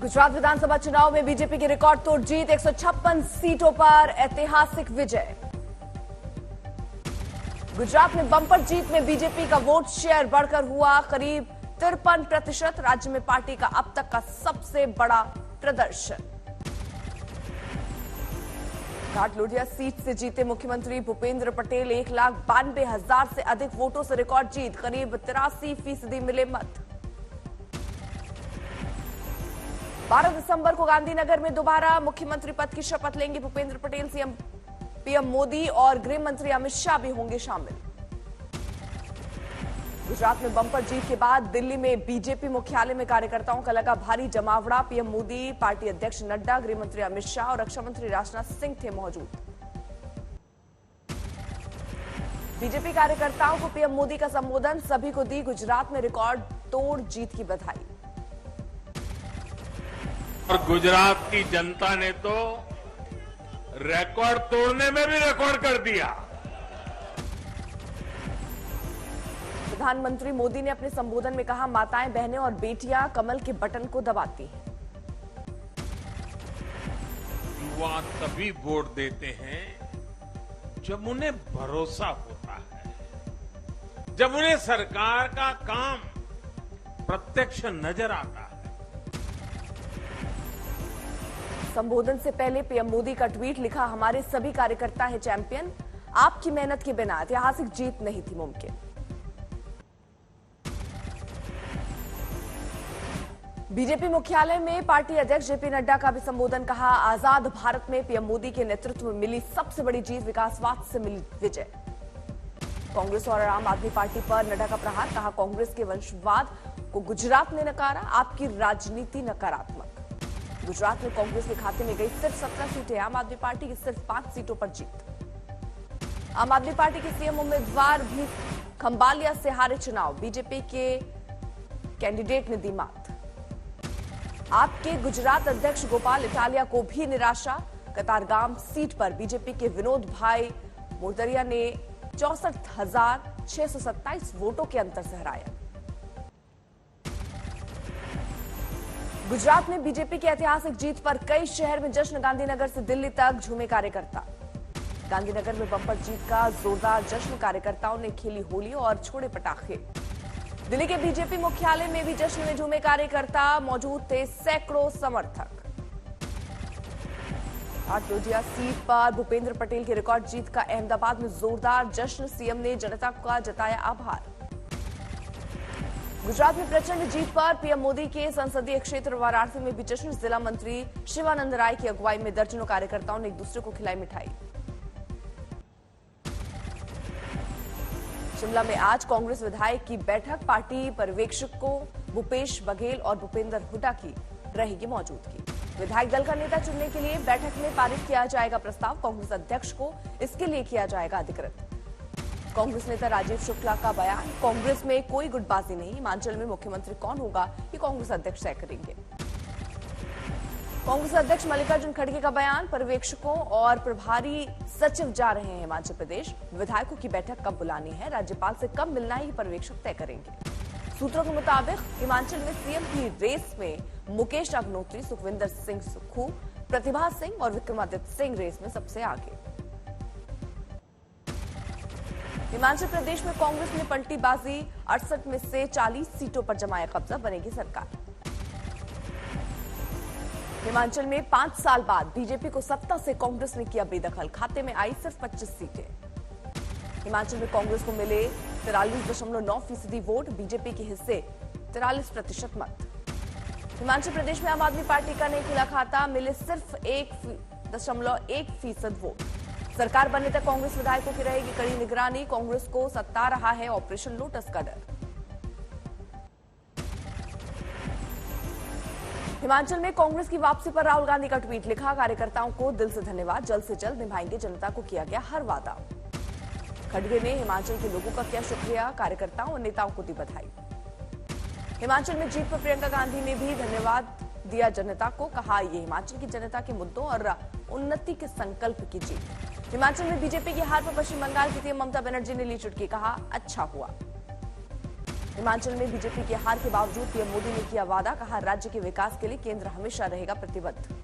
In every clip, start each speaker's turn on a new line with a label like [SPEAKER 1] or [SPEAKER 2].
[SPEAKER 1] गुजरात विधानसभा चुनाव में बीजेपी की रिकॉर्ड तोड़ जीत, 156 सीटों पर ऐतिहासिक विजय। गुजरात में बम्पर जीत में बीजेपी का वोट शेयर बढ़कर हुआ करीब 53%, राज्य में पार्टी का अब तक का सबसे बड़ा प्रदर्शन। घाटलोटिया सीट से जीते मुख्यमंत्री भूपेंद्र पटेल 1,92,000 से अधिक वोटों से रिकॉर्ड जीत, करीब 83% मिले मत। 12 दिसंबर को गांधीनगर में दोबारा मुख्यमंत्री पद की शपथ लेंगे भूपेंद्र पटेल। सीएम पीएम मोदी और गृह मंत्री अमित शाह भी होंगे शामिल। गुजरात में बम्पर जीत के बाद दिल्ली में बीजेपी मुख्यालय में कार्यकर्ताओं का लगा भारी जमावड़ा। पीएम मोदी, पार्टी अध्यक्ष नड्डा, गृह मंत्री अमित शाह और रक्षा मंत्री राजनाथ सिंह थे मौजूद। बीजेपी कार्यकर्ताओं को पीएम मोदी का संबोधन, सभी को दी गुजरात में रिकॉर्ड तोड़ जीत की बधाई।
[SPEAKER 2] और गुजरात की जनता ने तो रिकॉर्ड तोड़ने में भी रिकॉर्ड कर दिया।
[SPEAKER 1] प्रधानमंत्री मोदी ने अपने संबोधन में कहा, माताएं, बहनें और बेटियां कमल के बटन को दबाती हैं।
[SPEAKER 2] युवा तभी वोट देते हैं जब उन्हें भरोसा होता है, जब उन्हें सरकार का काम प्रत्यक्ष नजर आता है।
[SPEAKER 1] संबोधन से पहले पीएम मोदी का ट्वीट लिखा, हमारे सभी कार्यकर्ता हैं चैंपियन, आपकी मेहनत के बिना ऐतिहासिक जीत नहीं थी मुमकिन। बीजेपी मुख्यालय में पार्टी अध्यक्ष जेपी नड्डा का भी संबोधन, कहा, आजाद भारत में पीएम मोदी के नेतृत्व में मिली सबसे बड़ी जीत, विकासवाद से मिली विजय। कांग्रेस और आम आदमी पार्टी पर नड्डा का प्रहार, कहा, कांग्रेस के वंशवाद को गुजरात ने नकारा, आपकी राजनीति नकारात्मक। गुजरात में कांग्रेस के खाते में गई सिर्फ 17 सीटें, आम आदमी पार्टी की सिर्फ 5 सीटों पर जीत। आम आदमी पार्टी के सीएम उम्मीदवार भी खंबालिया से हारे चुनाव, बीजेपी के कैंडिडेट ने दी मात। आपके गुजरात अध्यक्ष गोपाल इटालिया को भी निराशा, कतारगाम सीट पर बीजेपी के विनोद भाई मोरदरिया ने 64,627 वोटों के अंतर से हराया। गुजरात में बीजेपी की ऐतिहासिक जीत पर कई शहर में जश्न, गांधीनगर से दिल्ली तक झूमे कार्यकर्ता। गांधीनगर में बम्पर जीत का जोरदार जश्न, कार्यकर्ताओं ने खेली होली और छोड़े पटाखे। दिल्ली के बीजेपी मुख्यालय में भी जश्न में झूमे कार्यकर्ता, मौजूद थे सैकड़ों समर्थक। घाटलोटिया सीट पर भूपेंद्र पटेल की रिकॉर्ड जीत का अहमदाबाद में जोरदार जश्न, सीएम ने जनता का जताया आभार। गुजरात में प्रचंड जीत पर पीएम मोदी के संसदीय क्षेत्र वाराणसी में भी जश्न, जिला मंत्री शिवानंद राय की अगुवाई में दर्जनों कार्यकर्ताओं ने एक दूसरे को खिलाई मिठाई। शिमला में आज कांग्रेस विधायक की बैठक, पार्टी पर्यवेक्षकों भूपेश बघेल और भूपेंद्र हुड्डा की रहेगी मौजूदगी। विधायक दल का नेता चुनने के लिए बैठक में पारित किया जाएगा प्रस्ताव, कांग्रेस अध्यक्ष को इसके लिए किया जाएगा अधिकृत। कांग्रेस नेता राजीव शुक्ला का बयान, कांग्रेस में कोई गुटबाजी नहीं, हिमाचल में मुख्यमंत्री कौन होगा ये कांग्रेस अध्यक्ष तय करेंगे। कांग्रेस अध्यक्ष मल्लिकार्जुन खड़गे का बयान, पर्यवेक्षकों और प्रभारी सचिव जा रहे हैं हिमाचल प्रदेश, विधायकों की बैठक कब बुलानी है, राज्यपाल से कब मिलना है ये पर्यवेक्षक तय करेंगे। सूत्रों के मुताबिक हिमाचल में सीएम की रेस में मुकेश अग्निहोत्री, सुखविंदर सिंह सुक्खू, प्रतिभा सिंह और विक्रमादित्य सिंह रेस में सबसे आगे। हिमाचल प्रदेश में कांग्रेस ने पलटी बाजी, 68 में से 40 सीटों पर जमाया कब्जा, बनेगी सरकार। हिमाचल में 5 साल बाद बीजेपी को सत्ता से कांग्रेस ने किया बेदखल, खाते में आई सिर्फ 25 सीटें। हिमाचल में कांग्रेस को मिले 43.9% वोट, बीजेपी के हिस्से 43% मत। हिमाचल प्रदेश में आम आदमी पार्टी का नहीं खुला खाता, मिले सिर्फ 1.1% वोट। सरकार बनने तक कांग्रेस विधायकों की रहेगी कड़ी निगरानी, कांग्रेस को सता रहा है ऑपरेशन लोटस का डर। हिमाचल में कांग्रेस की वापसी पर राहुल गांधी का ट्वीट लिखा, कार्यकर्ताओं को दिल से धन्यवाद, जल्द से जल्द निभाएंगे जनता को किया गया हर वादा। खड़गे ने हिमाचल के लोगों का किया शुक्रिया, कार्यकर्ताओं और नेताओं को दी बधाई। हिमाचल में जीत पर प्रियंका गांधी ने भी धन्यवाद दिया जनता को, कहा ये हिमाचल की जनता के मुद्दों और उन्नति के संकल्प की जीत। हिमाचल में बीजेपी की हार पर पश्चिम बंगाल की सीएम ममता बनर्जी ने ली चुटकी, कहा अच्छा हुआ। हिमाचल में बीजेपी की हार के बावजूद पीएम मोदी ने किया वादा, कहा राज्य के विकास के लिए केंद्र हमेशा रहेगा प्रतिबद्ध।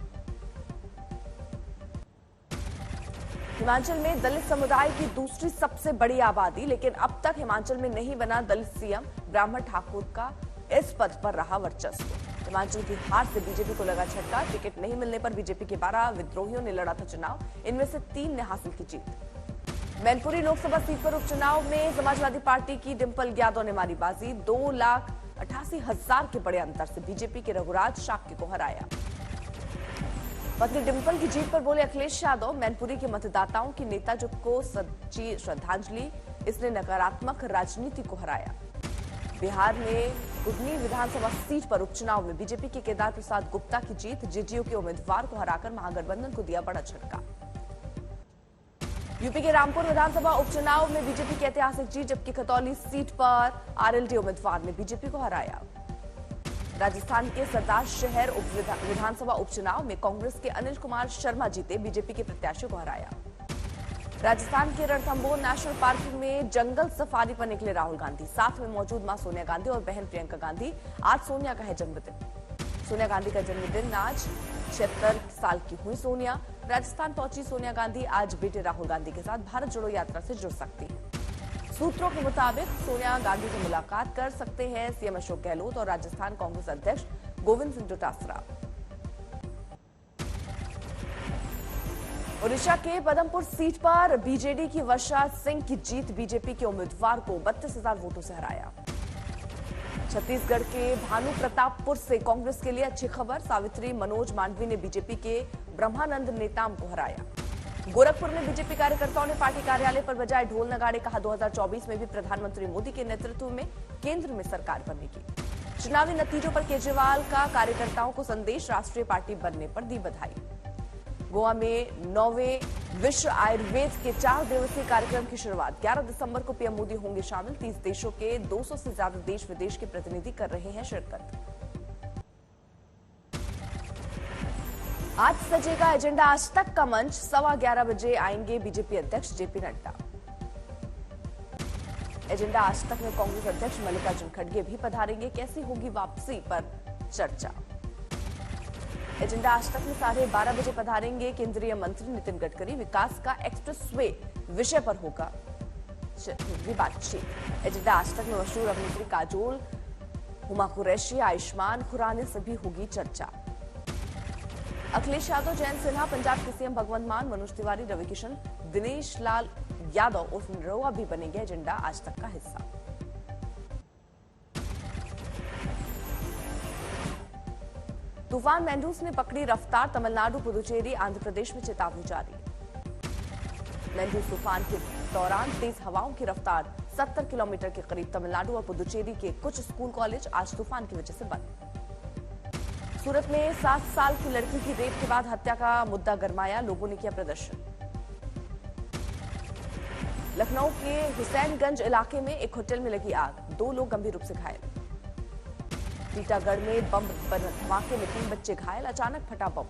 [SPEAKER 1] हिमाचल में दलित समुदाय की दूसरी सबसे बड़ी आबादी, लेकिन अब तक हिमाचल में नहीं बना दलित सीएम। ब्राह्मण ठाकुर का इस पद पर रहा वर्चस्व। हिमाचल की हार से बीजेपी को लगा झटका। टिकट नहीं मिलने पर बीजेपी के 12 विद्रोहियों ने लड़ा था चुनाव, इनमें से 3 ने हासिल की जीत। मैनपुरी लोकसभा सीट पर उपचुनाव में समाजवादी पार्टी की डिंपल यादव ने मारी बाजी। 2,88,000 के बड़े अंतर से बीजेपी के रघुराज शाक्य को हराया। पत्नी डिंपल की जीत पर बोले अखिलेश यादव, मैनपुरी के मतदाताओं की नेता को सच्ची श्रद्धांजलि, इसने नकारात्मक राजनीति को हराया। बिहार में बुधनी विधानसभा सीट पर उपचुनाव में बीजेपी के केदार प्रसाद गुप्ता की जीत। जेडीयू के उम्मीदवार को हराकर महागठबंधन को दिया बड़ा झटका। यूपी के रामपुर विधानसभा उपचुनाव में बीजेपी की ऐतिहासिक जीत, जबकि खतौली सीट पर आरएलडी उम्मीदवार ने बीजेपी को हराया। राजस्थान के सरदार शहर विधानसभा उपचुनाव में कांग्रेस के अनिल कुमार शर्मा जीते, बीजेपी के प्रत्याशी को हराया। राजस्थान के रणथंभौर नेशनल पार्क में जंगल सफारी पर निकले राहुल गांधी, साथ में मौजूद मां सोनिया गांधी और बहन प्रियंका गांधी। आज सोनिया का है जन्मदिन। सोनिया गांधी का जन्मदिन आज। 76 साल की हुई सोनिया। राजस्थान पहुंची सोनिया गांधी आज बेटे राहुल गांधी के साथ भारत जोड़ो यात्रा से जुड़ सकती है। सूत्रों के मुताबिक सोनिया गांधी से मुलाकात कर सकते हैं सीएम अशोक गहलोत और राजस्थान कांग्रेस अध्यक्ष गोविंद सिंह डोटासरा। ओडिशा के पदमपुर सीट पर बीजेडी की वर्षा सिंह की जीत, बीजेपी के उम्मीदवार को 32,000 वोटों से हराया। छत्तीसगढ़ के भानु प्रतापपुर से कांग्रेस के लिए अच्छी खबर, सावित्री मनोज मांडवी ने बीजेपी के ब्रह्मानंद नेताम को हराया। गोरखपुर में बीजेपी कार्यकर्ताओं ने पार्टी कार्यालय पर बजाए ढोल नगाड़े, कहा 2024 में भी प्रधानमंत्री मोदी के नेतृत्व में केंद्र में सरकार बनेगी। चुनावी नतीजों पर केजरीवाल का कार्यकर्ताओं को संदेश, राष्ट्रीय पार्टी बनने पर दी बधाई। गोवा में 9वें विश्व आयुर्वेद के 4 दिवसीय कार्यक्रम की शुरुआत, 11 दिसंबर को पीएम मोदी होंगे शामिल। 30 देशों के 200 से ज्यादा देश विदेश के प्रतिनिधि कर रहे हैं शिरकत। आज सजेगा एजेंडा आज तक का मंच, 11:15 बजे आएंगे बीजेपी अध्यक्ष जेपी नड्डा। एजेंडा आज तक में कांग्रेस अध्यक्ष मल्लिकार्जुन खड़गे भी पधारेंगे, कैसी होगी वापसी पर चर्चा। एजेंडा आज तक में 12:30 बजे पधारेंगे केंद्रीय मंत्री नितिन गडकरी, विकास का एक्सप्रेसवे विषय पर होगा बातचीत। एजेंडा आज तक में मशहूर अभिनेत्री काजोल, हुमा कुरैशी, आयुष्मान खुराना से भी होगी चर्चा। अखिलेश यादव, जयंत सिन्हा, पंजाब के सीएम भगवंत मान, मनोज तिवारी, रवि किशन, दिनेश लाल यादव उर्फ नरोआ भी बनेंगे एजेंडा आज तक का हिस्सा। तूफान मैंडूस ने पकड़ी रफ्तार, तमिलनाडु, पुदुचेरी, आंध्र प्रदेश में चेतावनी जारी। मैंडूस तूफान के दौरान तेज हवाओं की रफ्तार 70 किलोमीटर के करीब। तमिलनाडु और पुदुचेरी के कुछ स्कूल कॉलेज आज तूफान की वजह से बंद। सूरत में 7 साल की लड़की की रेप के बाद हत्या का मुद्दा गरमाया, लोगों ने किया प्रदर्शन। लखनऊ के हुसैनगंज इलाके में एक होटल में लगी आग, 2 लोग गंभीर रूप से घायल। टीटागढ़ में बम धमाके में 3 बच्चे घायल, अचानक फटा बम।